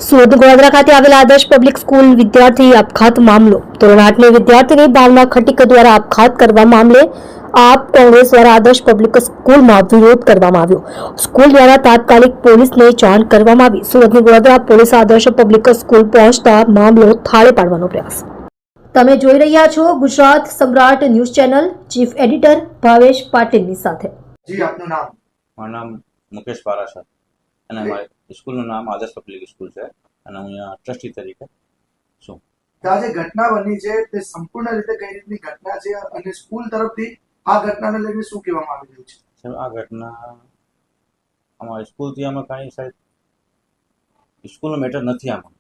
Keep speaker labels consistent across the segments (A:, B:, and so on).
A: સુરત ગોધરા ખાતે આવેલા આદર્શ પબ્લિક સ્કૂલ વિદ્યાર્થી આપઘાત મામલો ધોરણ 8ની વિદ્યાર્થીની ભાવના ખટીક દ્વારા આપઘાત કરવા મામલે આપ કોંગ્રેસ દ્વારા આદર્શ પબ્લિક સ્કૂલમાં વિરોધ કરવામાં આવ્યો। સ્કૂલ દ્વારા તાત્કાલિક પોલીસને જાણ કરવામાં આવી। સુરતની ગોધરા પોલીસ આદર્શ પબ્લિક સ્કૂલ પહોંચતા મામલો થાળે પાડવાનો પ્રયાસ। તમે જોઈ રહ્યા છો ગુજરાત સમ્રાટ news channel. Chief editor Bhavesh પાટીલની સાથે।
B: जी आपનું નામ?
C: મારું નામ મુકેશ પારા છે અને અમારી સ્કૂલનું નામ આદર્શ પબ્લિક સ્કૂલ છે અને હું અહીંયા ટ્રસ્ટી તરીકે છું।
B: તો આ જે ઘટના બની છે તે સંપૂર્ણ રીતે કઈ રીતની ઘટના છે અને સ્કૂલ તરફથી આ ઘટનાને લઈને શું કહેવામાં આવી રહ્યું છે?
C: સાહેબ, આ ઘટના અમારી સ્કૂલથી અમે કાંઈ સાહેબ સ્કૂલનો મેટર નથી, આમાં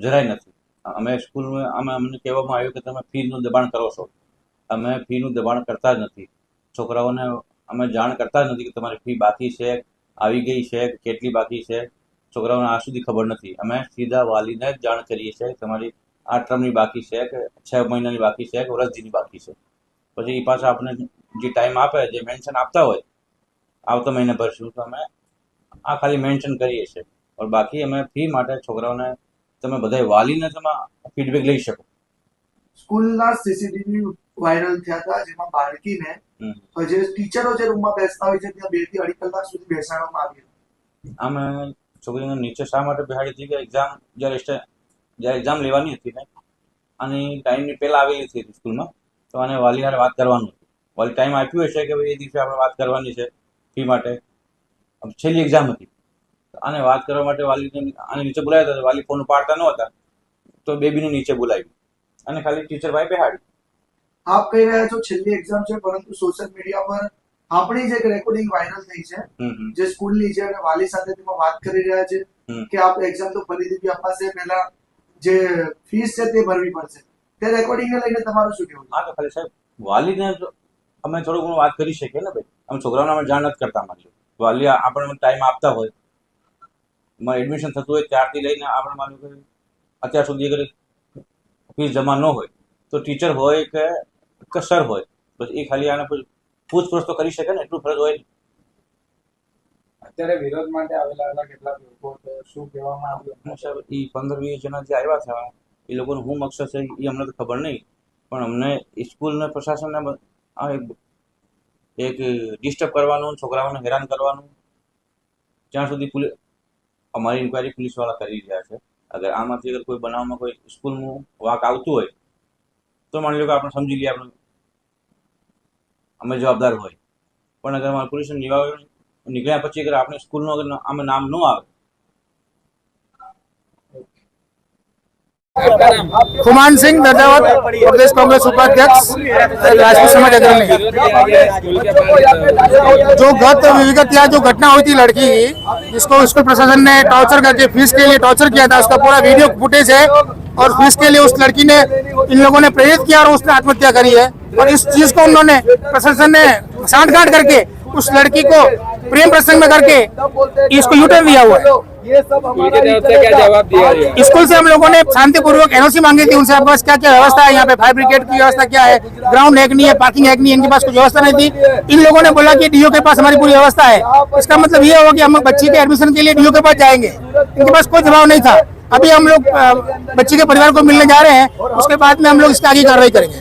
C: જરાય નથી। અમે સ્કૂલમાં અમને કહેવામાં આવ્યું કે તમે ફીનું દબાણ કરો છો। અમે ફીનું દબાણ કરતા જ નથી। છોકરાઓને અમે જાણ કરતા જ નથી કે તમારી ફી બાકી છે, આવી ગઈ છે, કેટલી બાકી છે। છોકરાઓને આ સુધી ખબર નથી। અમે સીધા વાલીને જ જાણ કરીએ છીએ તમારી આ ટર્મની બાકી છે કે 6 મહિનાની બાકી છે કે વર્ષની બાકી છે। પછી એ પાછા આપણે જે ટાઈમ આપે, જે મેન્શન આપતા હોય આવતા મહિને ભરશું, તો અમે આ ખાલી મેન્શન કરીએ છીએ। પણ બાકી અમે ફી માટે છોકરાઓને તમે બધા વાલીને તમે ફીડબેક લઈ શકો।
B: સ્કૂલના સીસીટીવી વાયરલ થયા હતા જેમાં બાળકીને જે ટીચરો જે રૂમમાં બેસતા હોય છે ત્યાં 2 થી 2.5 કલાક સુધી બેસાડવામાં આવી હતી।
C: અમે છોકરીને નીચે શા માટે બેસાડી હતી કે એક્ઝામ જ્યારે એક્ઝામ લેવાની હતી ને અને ટાઈમની પહેલાં આવેલી હતી સ્કૂલમાં, તો આને વાલી હારે વાત કરવાનું હતું। વાલી ટાઈમ આપ્યું હશે કે ભાઈ એ દિવસે આપણે વાત કરવાની છે ફી માટે, છેલ્લી એક્ઝામ હતી, આને વાત કરવા માટે વાલીને આને નીચે બોલાવ્યા હતા। વાલી ફોન ઉપાડતા નહોતા તો બેબીને નીચે બોલાવી અને ખાલી ટીચર ભાઈ બેહાડી।
B: આપ કહી રહ્યા છો છેલ્લી એક્ઝામ છે, પરંતુ સોશિયલ મીડિયા પર આપણી જે રેકોર્ડિંગ વાયરલ થઈ છે જે સ્કૂલની છે અને વાલી સાથે તેમાં વાત કરી રહ્યા છે કે આપ એક્ઝામ તો ફરીથી અપાશે, પહેલા જે ફીસ છે તે ભરવી પડશે, તે રેકોર્ડિંગને લઈને તમારું શું કહેવું?
C: હા, તો ખાલી સાહેબ વાલીને અમે થોડું ઘણું વાત કરી શકીએ ને ભાઈ, અમે છોકરાઓને અમે જાણ નથી કરતા। માની વાલી આપણને ટાઈમ આપતા હોય, મારે એડમિશન થતું હોય ત્યારથી લઈને આપણે માનું કે અત્યાર સુધી અગર ફીસ જમા ન હોય તો ટીચર હોય કે સર હોય, પછી એ ખાલી આને પૂછપરછ તો કરી શકે ને, એટલું ફરજ હોય।
D: અત્યારે વિરોધ માટે આવેલા કેટલાક લોકો, શું કહેવામાં આવ્યું?
C: સાહેબ, એ 15-20 જણા જે આવ્યા છે એ લોકોનું શું મકસદ છે એ અમને તો ખબર નહીં, પણ અમને સ્કૂલને પ્રશાસનને એક ડિસ્ટર્બ કરવાનું, છોકરાઓને હેરાન કરવાનું, જ્યાં સુધી અમારી ઇન્ક્વાયરી પોલીસવાળા કરી રહ્યા છે। અગર આમાંથી અગર કોઈ બનાવમાં કોઈ સ્કૂલનું વાંક આવતું હોય તો માની લો કે આપણે સમજી લઈએ, આપણે અમે જવાબદાર હોય, પણ અગર અમારા પોલીસનું નિવારણ નીકળ્યા પછી અગર આપણે સ્કૂલનું અગર આમાં નામ ન આવે।
E: खुमान सिंह ददावत, प्रदेश कांग्रेस उपाध्यक्ष, राजपूत समाज अग्रणी। जो विगत या जो घटना हुई थी लड़की की, जिसको स्कूल प्रशासन ने टॉर्चर करके फीस के लिए टॉर्चर किया था, उसका पूरा वीडियो फुटेज है और फीस के लिए उस लड़की ने इन लोगों ने प्रेरित किया और उसने आत्महत्या करी है। और इस चीज को उन्होंने प्रशासन ने सांठगांठ करके उस लड़की को प्रेम प्रसंग में करके इसको यूटर्न दिया हुआ है।
D: स्कूल की तरफ से क्या जवाब दिया है?
E: स्कूल से हम लोगों ने शांतिपूर्वक एनओसी मांगी थी उनसे, आपके पास क्या क्या व्यवस्था है, यहाँ पे फायर ब्रिगेड की व्यवस्था क्या है, ग्राउंड है कि नहीं है, पार्किंग है कि नहीं, इनके पास कुछ व्यवस्था नहीं थी। इन लोगों ने बोला कि डीओ के पास हमारी पूरी व्यवस्था है। इसका मतलब ये होगा कि हम बच्ची के एडमिशन के लिए डीओ के पास जाएंगे। इनके पास कोई जवाब नहीं था। अभी हम लोग बच्ची के परिवार को मिलने जा रहे हैं, उसके बाद में हम लोग इसकी आगे कार्रवाई करेंगे।